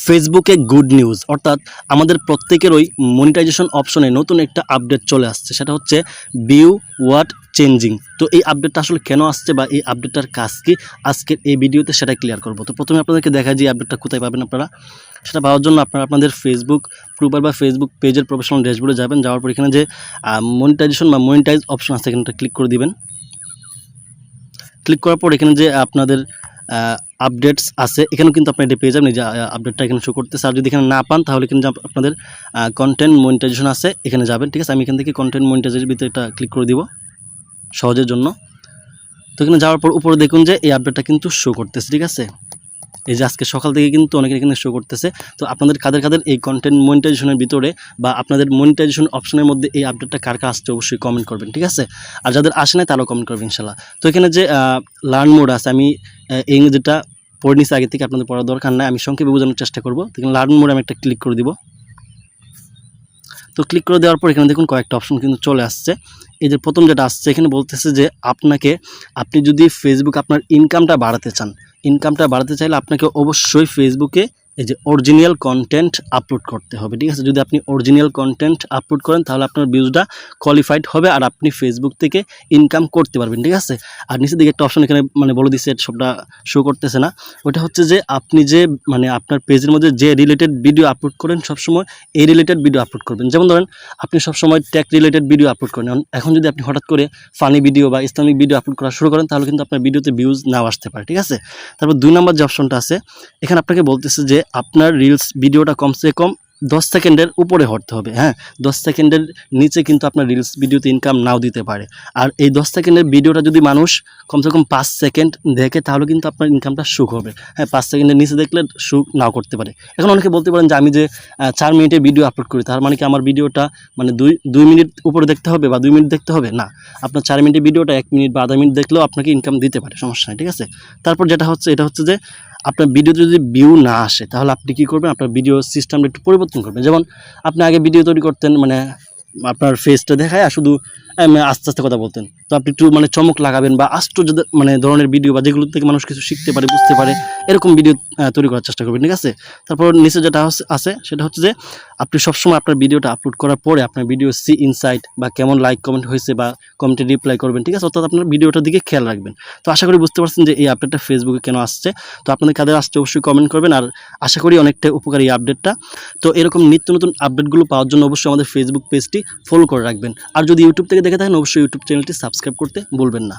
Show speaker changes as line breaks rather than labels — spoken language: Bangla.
ফেসবুকে গুড নিউজ অর্থাৎ আমাদের প্রত্যেকেরই মনিটাইজেশন অপশনে নতুন একটা আপডেট চলে আসছে, সেটা হচ্ছে ভিউ হোয়াট চেঞ্জিং। তো এই আপডেটটা আসলে কেন আসছে বা এই আপডেটটার কাজ কি, আজকের এই ভিডিওতে সেটা ক্লিয়ার করব। তো প্রথমে আপনাদেরকে দেখাই যে এই আপডেটটা কোথায় পাবেন। আপনারা সেটা পাওয়ার জন্য আপনারা আপনাদের ফেসবুক প্রোফাইল বা ফেসবুক পেজের প্রফেশনাল ড্যাশবোর্ডে যাবেন। যাওয়ার পর এখানে যে মনিটাইজেশন বা মনিটাইজ অপশন আছে এখানটা ক্লিক করে দিবেন। ক্লিক করার পর এখানে যে আপনাদের আপডেটস আছে এখানেও কিন্তু আপনি এটা পেয়ে যাবেন। এই যে আপডেটটা এখানে শো করতেছে। আর যদি এখানে না পান তাহলে কিন্তু আপনাদের কন্টেন্ট মনিটাইজেশন আছে, এখানে যাবেন। ঠিক আছে, আমি এখান থেকে কন্টেন্ট মনিটাইজেশন ভিতরে এটা ক্লিক করে দিব সহজের জন্য। তো এখানে যাওয়ার পর উপরে দেখুন যে এই আপডেটটা কিন্তু শো করতেছে। ঠিক আছে, এই যে আজকে সকাল থেকে কিন্তু অনেকের এখানে শো করতেছে। তো আপনাদের কাদের এই কন্টেন্ট মনিটাইজেশনের ভিতরে বা আপনাদের মনিটাইজেশন অপশনের মধ্যে এই আপডেটটা কার আসছে অবশ্যই কমেন্ট করবেন। ঠিক আছে, আর যাদের আসে না তারাও কমেন্ট করবেন ইনশাল্লাহ। তো এখানে যে লার্ন মোড আছে, আমি এই যেটা পড়ে নিচ্ছি আগে থেকে, আপনাদের পড়ার দরকার নাই, আমি সংক্ষেপে বোঝানোর চেষ্টা করবো। তো এখানে লার্ন মোড আমি একটা ক্লিক করে দিব। তো ক্লিক করে দেওয়ার পর এখানে দেখুন কয়েকটা অপশন কিন্তু চলে আসছে। এই যে প্রথম যেটা আসছে এখানে বলতেছে যে আপনি যদি ফেসবুক আপনার ইনকামটা বাড়াতে চান, ইনকামটা বাড়াতে চাইলে আপনাকে অবশ্যই ফেসবুকে এই যে অরিজিনাল কন্টেন্ট আপলোড করতে হবে। ঠিক আছে, যদি আপনি অরিজিনাল কন্টেন্ট আপলোড করেন তাহলে আপনার ভিউজটা কোয়ালিফাইড হবে আর আপনি ফেসবুক থেকে ইনকাম করতে পারবেন। ঠিক আছে, আর নিচের দিকে একটা অপশন এখানে বলে দিচ্ছে, সবটা শো করতেছে না। ওটা হচ্ছে যে আপনি যে আপনার পেজের মধ্যে যে রিলেটেড ভিডিও আপলোড করেন সবসময় এই রিলেটেড ভিডিও আপলোড করবেন। যেমন ধরেন আপনি সবসময় টেক রিলেটেড ভিডিও আপলোড করেন, এখন যদি আপনি হঠাৎ করে ফানি ভিডিও বা ইসলামিক ভিডিও আপলোড করা শুরু করেন তাহলে কিন্তু আপনার ভিডিওতে ভিউজ নাও আসতে পারে। ঠিক আছে, তারপর 2 নম্বর যে অপশনটা আছে এখানে আপনাকে বলতেছে যে আপনার রিলস ভিডিওটা কমসে কম 10 সেকেন্ডের উপরে হতে হবে। হ্যাঁ, 10 সেকেন্ডের নিচে কিন্তু আপনার রিলস ভিডিওতে ইনকাম নাও দিতে পারে। আর এই 10 সেকেন্ডের ভিডিওটা যদি মানুষ কমসে কম 5 সেকেন্ড দেখে তাহলে কিন্তু আপনার ইনকামটা সুখ হবে। হ্যাঁ, 5 সেকেন্ডের নিচে দেখলে সুখ নাও করতে পারে। এখন অনেকে বলতে পারেন যে আমি যে 4 মিনিটের ভিডিও আপলোড করি তার মানে কি আমার ভিডিওটা 2 মিনিট উপরে দেখতে হবে বা 2 মিনিট দেখতে হবে? না, আপনার 4 মিনিটের ভিডিওটা 1 মিনিট বা আধা মিনিট দেখলেও আপনাকে ইনকাম দিতে পারে, সমস্যা নেই। ঠিক আছে, তারপর যেটা হচ্ছে এটা হচ্ছে যে আপনার ভিডিওতে যদি ভিউ না আসে তাহলে আপনি কী করবেন, আপনার ভিডিও সিস্টেমটা একটু পরিবর্তন করবেন। যেমন আপনি আগে ভিডিও তৈরি করতেন আপনার ফেসটা দেখায় আর শুধু আস্তে আস্তে কথা বলতেন, তো আপনি একটু চমক লাগাবেন বা আশ্চর্য ধরনের ভিডিও বা যেগুলো থেকে মানুষ কিছু শিখতে পারে বুঝতে পারে এরকম ভিডিও তৈরি করার চেষ্টা করবেন। ঠিক আছে, তারপর নিচে যেটা আছে সেটা হচ্ছে যে আপনি সবসময় আপনার ভিডিওটা আপলোড করার পরে আপনার ভিডিও সি ইনসাইট বা কেমন লাইক কমেন্ট হয়েছে বা কমেন্টে রিপ্লাই করবেন। ঠিক আছে, অর্থাৎ আপনার ভিডিওটার দিকে খেয়াল রাখবেন। তো আশা করি বুঝতে পারছেন যে এই আপডেটটা ফেসবুকে কেন আসছে। তো আপনাদের কাদের আসছে অবশ্যই কমেন্ট করবেন, আর আশা করি অনেকটা উপকারী এই আপডেটটা। তো এরকম নিত্য নতুন আপডেটগুলো পাওয়ার জন্য অবশ্যই আমাদের ফেসবুক পেজটি ফলো করে রাখবেন। আর যদি ইউটিউব থেকে দেখে থাকেন অবশ্যই ইউটিউব চ্যানেলটি সাবস্ক্রাইব করতে ভুলবেন না।